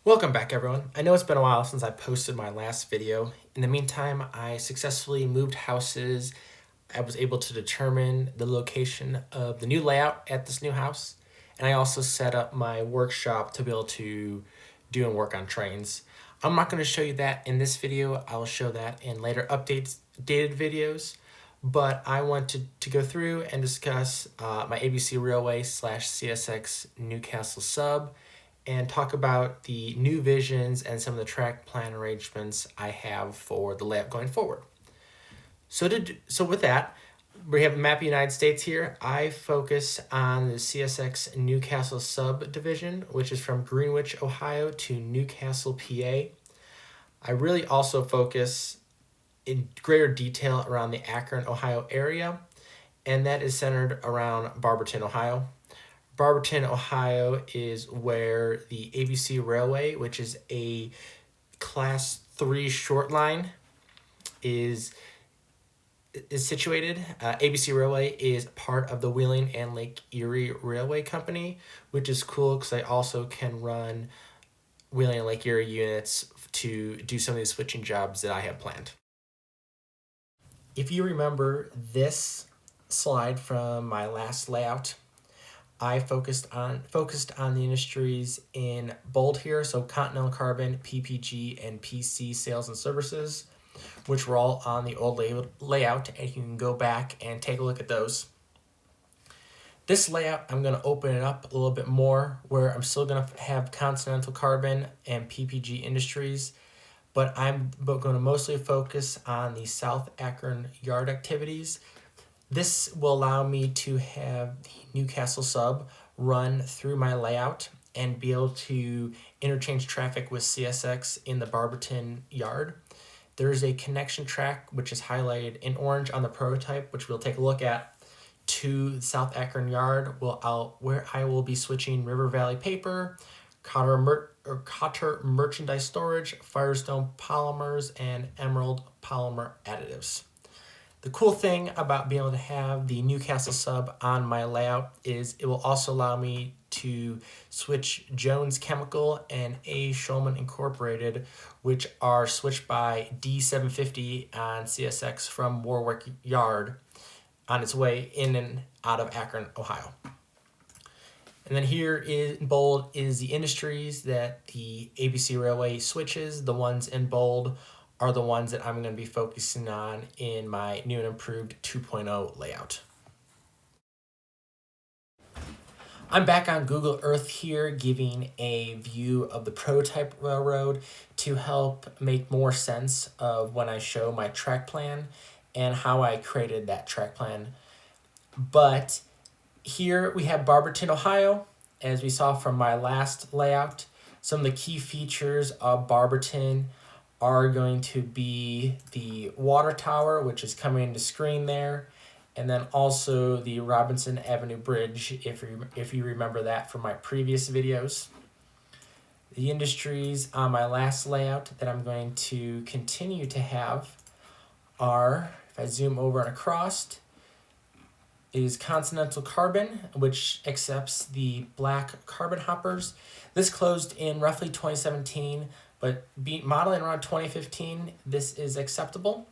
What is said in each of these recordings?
Welcome back, everyone. I know it's been a while since I posted my last video. In the meantime, I successfully moved houses. I was able to determine the location of the new layout at this new house, and I also set up my workshop to be able to do and work on trains. I'm not going to show you that in this video. I will show that in later dated videos, but I wanted to go through and discuss my ABC Railway / CSX Newcastle Sub, and talk about the new visions and some of the track plan arrangements I have for the layout going forward. So with that, we have a map of the United States here. I focus on the CSX Newcastle Subdivision, which is from Greenwich, Ohio to Newcastle, PA. I really also focus in greater detail around the Akron, Ohio area, and that is centered around Barberton, Ohio. Barberton, Ohio is where the ABC Railway, which is a Class 3 short line, is situated. ABC Railway is part of the Wheeling and Lake Erie Railway Company, which is cool because I also can run Wheeling and Lake Erie units to do some of these switching jobs that I have planned. If you remember this slide from my last layout, I focused on the industries in bold here, so Continental Carbon, PPG, and PC sales and services, which were all on the old layout, and you can go back and take a look at those. This layout, I'm going to open it up a little bit more, where I'm still going to have Continental Carbon and PPG industries, but I'm going to mostly focus on the South Akron yard activities. This will allow me to have the Newcastle sub run through my layout and be able to interchange traffic with CSX in the Barberton yard. There's a connection track which is highlighted in orange on the prototype, which we'll take a look at, to South Akron yard, where I will be switching River Valley paper, Cotter merchandise storage, Firestone polymers, and Emerald polymer additives. The cool thing about being able to have the Newcastle sub on my layout is it will also allow me to switch Jones Chemical and A. Schulman Incorporated, which are switched by D750 on CSX from Warwick Yard on its way in and out of Akron, Ohio. And then here in bold is the industries that the ABC Railway switches. The ones in bold are the ones that I'm going to be focusing on in my new and improved 2.0 layout. I'm back on Google Earth here, giving a view of the prototype railroad to help make more sense of when I show my track plan and how I created that track plan. But here we have Barberton, Ohio, as we saw from my last layout. Some of the key features of Barberton are going to be the water tower, which is coming into screen there, and then also the Robinson Avenue Bridge, if you remember that from my previous videos. The industries on my last layout that I'm going to continue to have are, if I zoom over and across, is Continental Carbon, which accepts the black carbon hoppers. This closed in roughly 2017, but modeling around 2015, this is acceptable.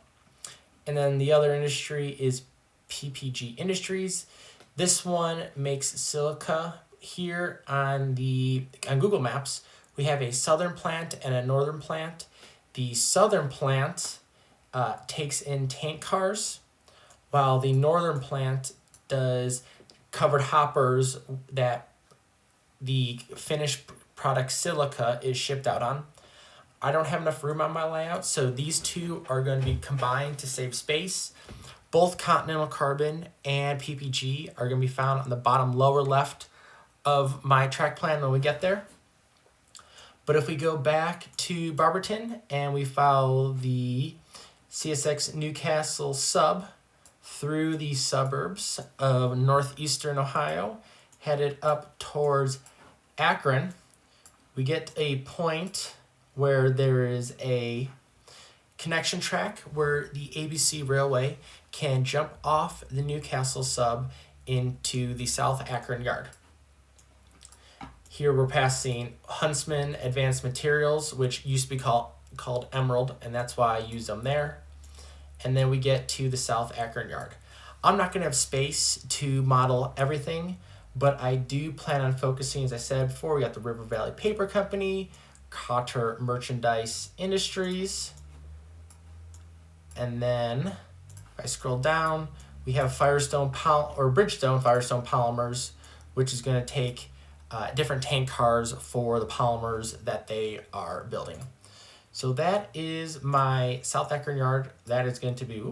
And then the other industry is PPG Industries. This one makes silica. Here on Google Maps, we have a southern plant and a northern plant. The southern plant takes in tank cars, while the northern plant does covered hoppers that the finished product silica is shipped out on. I don't have enough room on my layout, so these two are going to be combined to save space. Both Continental Carbon and PPG are going to be found on the bottom lower left of my track plan when we get there. But if we go back to Barberton and we follow the CSX Newcastle sub through the suburbs of northeastern Ohio, headed up towards Akron, we get a point where there is a connection track where the ABC Railway can jump off the Newcastle sub into the South Akron yard. Here we're passing Huntsman Advanced Materials, which used to be called Emerald, and that's why I use them there. And then we get to the South Akron Yard. I'm not going to have space to model everything, but I do plan on focusing, as I said before, we got the River Valley Paper Company, Cotter Merchandise Industries, and then if I scroll down, we have Bridgestone Firestone Polymers, which is going to take different tank cars for the polymers that they are building. So that is my South Akron Yard. That is going to be,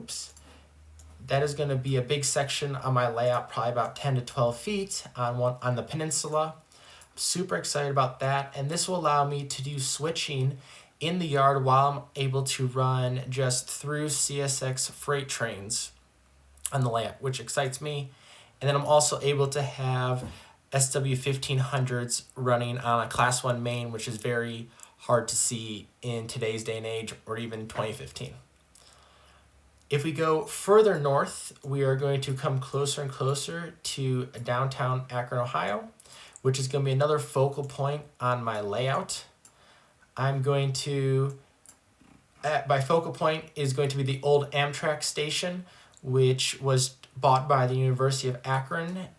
that is going to be a big section on my layout, probably about 10 to 12 feet on the peninsula. I'm super excited about that, and this will allow me to do switching in the yard while I'm able to run just through CSX freight trains on the layout, which excites me. And then I'm also able to have SW1500s running on a Class 1 main, which is very hard to see in today's day and age, or even 2015. If we go further north, we are going to come closer and closer to downtown Akron, Ohio, which is going to be another focal point on my layout. I'm going to, my focal point is going to be the old Amtrak station, which was bought by the University of Akron,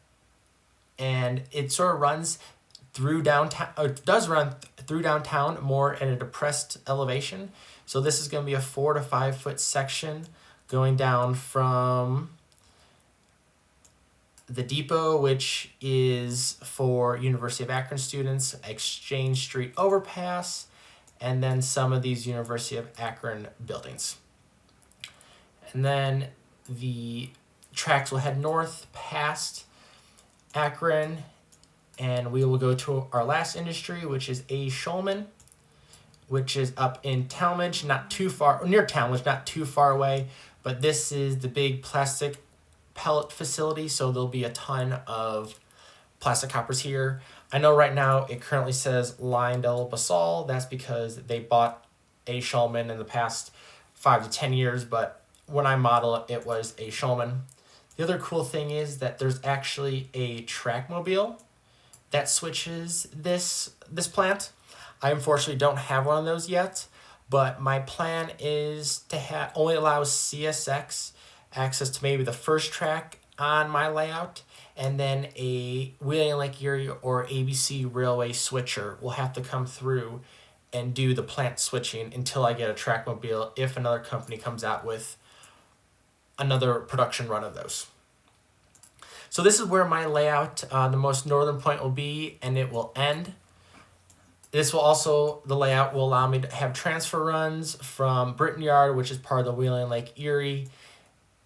and it sort of runs through downtown, or does run through downtown more at a depressed elevation. So this is going to be a 4 to 5 foot section going down from the depot, which is for University of Akron students, Exchange Street overpass, and then some of these University of Akron buildings. And then the tracks will head north past Akron, and we will go to our last industry, which is A. Schulman, which is up in Talmadge, not too far, near Talmadge, not too far away, but this is the big plastic pellet facility, so there'll be a ton of plastic hoppers here. I know right now it currently says Lyondell Basal. That's because they bought A. Schulman in the past 5 to 10 years, but when I model it, it was A. Schulman. The other cool thing is that there's actually a trackmobile that switches this plant. I unfortunately don't have one of those yet, but my plan is to only allow CSX access to maybe the first track on my layout, and then a Wheeling Lake Erie or ABC Railway switcher will have to come through and do the plant switching until I get a trackmobile if another company comes out with another production run of those. So this is where my layout, the most northern point will be, and it will end. This will also, the layout will allow me to have transfer runs from Britton Yard, which is part of the Wheeling Lake Erie,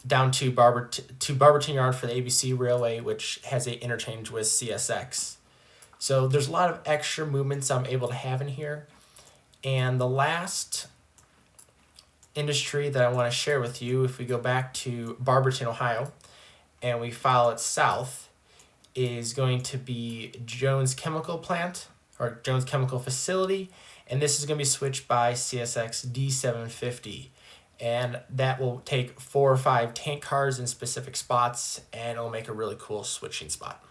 down to Barberton Yard for the ABC Railway, which has an interchange with CSX. So there's a lot of extra movements I'm able to have in here. And the last industry that I want to share with you, if we go back to Barberton, Ohio, and we follow it south, is going to be Jones Chemical Plant, or Jones Chemical Facility, and this is going to be switched by CSX D750. And that will take 4 or 5 tank cars in specific spots, and it'll make a really cool switching spot.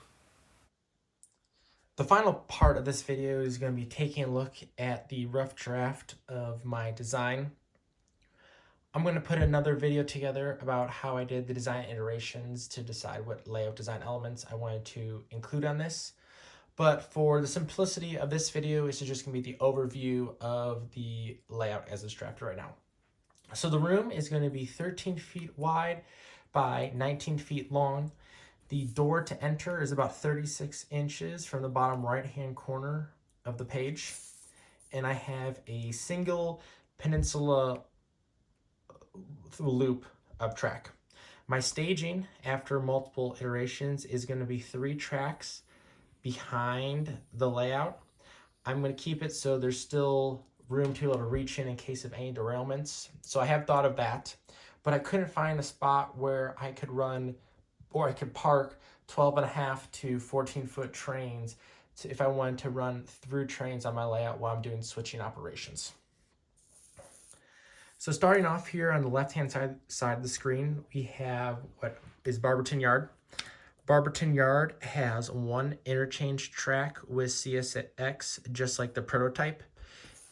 The final part of this video is going to be taking a look at the rough draft of my design. I'm going to put another video together about how I did the design iterations to decide what layout design elements I wanted to include on this. But for the simplicity of this video, this is just going to be the overview of the layout as it's drafted right now. So the room is going to be 13 feet wide by 19 feet long. The door to enter is about 36 inches from the bottom right-hand corner of the page. And I have a single peninsula loop of track. My staging, after multiple iterations, is going to be 3 tracks behind the layout. I'm going to keep it so there's still room to be able to reach in case of any derailments. So I have thought of that, but I couldn't find a spot where I could run, or I could park 12.5 to 14-foot trains if I wanted to run through trains on my layout while I'm doing switching operations. So starting off here on the left-hand side of the screen, we have what is Barberton Yard. Barberton Yard has one interchange track with CSX, just like the prototype.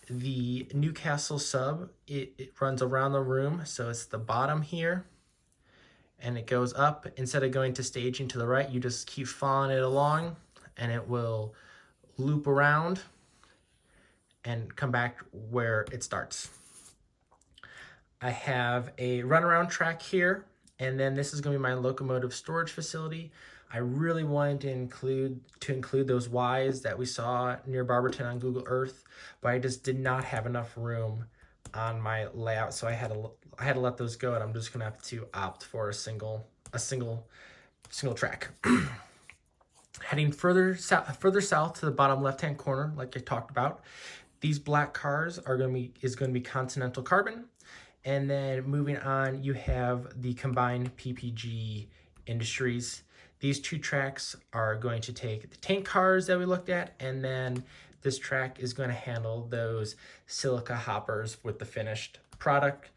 The Newcastle sub, it runs around the room, so it's the bottom here, and it goes up. Instead of going to staging to the right, you just keep following it along, and it will loop around and come back where it starts. I have a runaround track here, and then this is going to be my locomotive storage facility. I really wanted to include those Ys that we saw near Barberton on Google Earth, but I just did not have enough room on my layout, so I had to let those go, and I'm just going to have to opt for a single track. Heading further south to the bottom left-hand corner, like I talked about, these black cars are going to be Continental Carbon. And then moving on, you have the combined PPG Industries. These two tracks are going to take the tank cars that we looked at, and then this track is going to handle those silica hoppers with the finished product.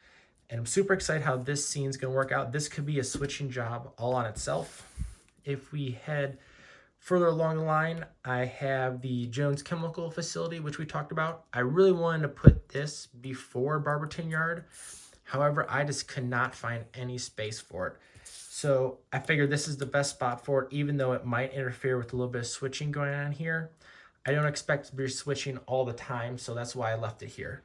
And I'm super excited how this scene is going to work out. This could be a switching job all on itself. If we head further along the line, I have the Jones Chemical Facility, which we talked about. I really wanted to put this before Barberton Yard. However, I just could not find any space for it. So I figured this is the best spot for it, even though it might interfere with a little bit of switching going on here. I don't expect to be switching all the time, so that's why I left it here.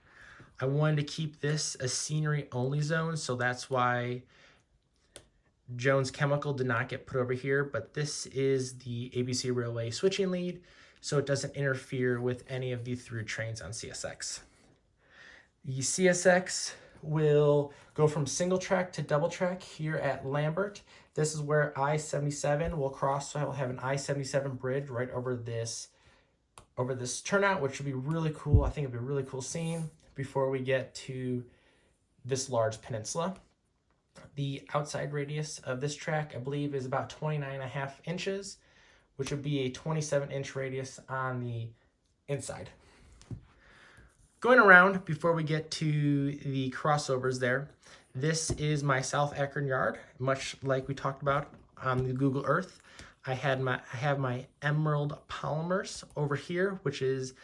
I wanted to keep this a scenery only zone, so that's why Jones Chemical did not get put over here, but this is the ABC Railway switching lead, so it doesn't interfere with any of the through trains on CSX. The CSX will go from single track to double track here at Lambert. This is where I-77 will cross, so I will have an I-77 bridge right over this turnout, which would be really cool. I think it'd be a really cool scene before we get to this large peninsula. The outside radius of this track, I believe, is about 29.5 inches, which would be a 27-inch radius on the inside. Going around, before we get to the crossovers there, this is my South Akron yard, much like we talked about on the Google Earth. I have my emerald polymers over here, which is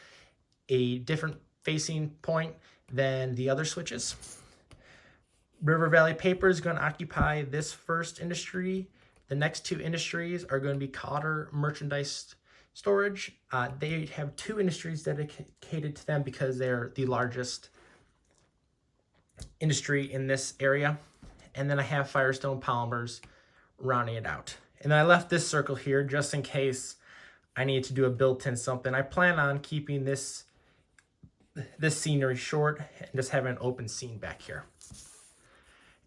a different facing point than the other switches. River Valley Paper is going to occupy this first industry. The next two industries are going to be Cotter Merchandise Storage. They have two industries dedicated to them because they're the largest industry in this area. And then I have Firestone Polymers rounding it out. And then I left this circle here just in case I need to do a built-in something. I plan on keeping this scenery short and just having an open scene back here.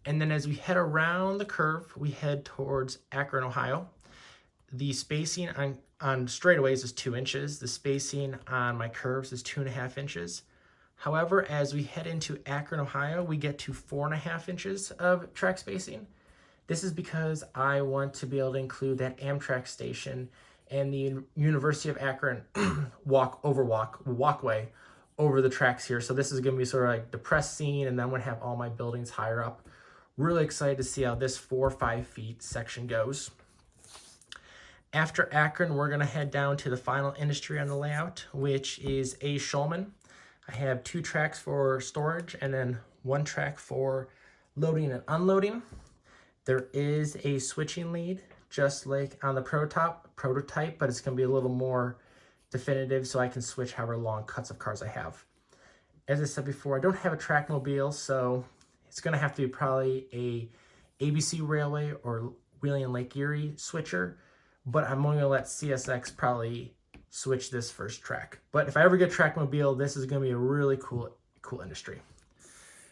And then as we head around the curve, we head towards Akron, Ohio. The spacing on straightaways is 2 inches. The spacing on my curves is 2.5 inches. However, as we head into Akron, Ohio, we get to 4.5 inches of track spacing. This is because I want to be able to include that Amtrak station and the University of Akron walkway over the tracks here. So this is going to be sort of like the press scene, and then I'm going to have all my buildings higher up. Really excited to see how this 4 or 5 feet section goes. After Akron, we're going to head down to the final industry on the layout, which is A. Schulman. I have 2 tracks for storage and then 1 track for loading and unloading. There is a switching lead, just like on the prototype, but it's going to be a little more definitive so I can switch however long cuts of cars I have. As I said before, I don't have a track mobile, so it's going to have to be probably a ABC Railway or Wheeling Lake Erie switcher, but I'm only going to let CSX probably switch this first track. But if I ever get track mobile, this is going to be a really cool industry.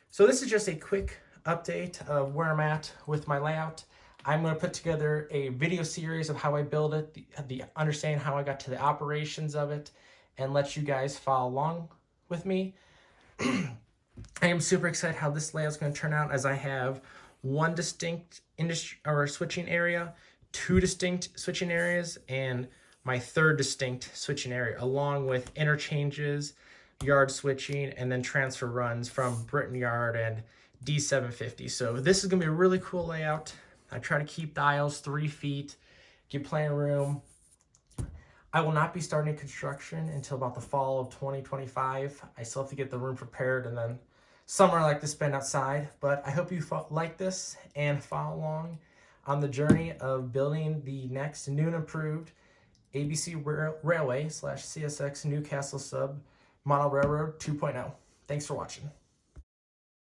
So this is just a quick update of where I'm at with my layout. I'm going to put together a video series of how I build it, the understanding how I got to the operations of it, and let you guys follow along with me. I am super excited how this layout is going to turn out, as I have 1 distinct industry or switching area, 2 distinct switching areas, and my 3rd distinct switching area, along with interchanges, yard switching, and then transfer runs from Britton Yard and D750. So this is going to be a really cool layout. I try to keep the aisles 3 feet get plenty of room. I will not be starting construction until about the fall of 2025. I still have to get the room prepared and then summer I like to spend outside. But I hope you like this and follow along on the journey of building the next new and improved ABC Railway / CSX Newcastle Sub Model Railroad 2.0. Thanks for watching.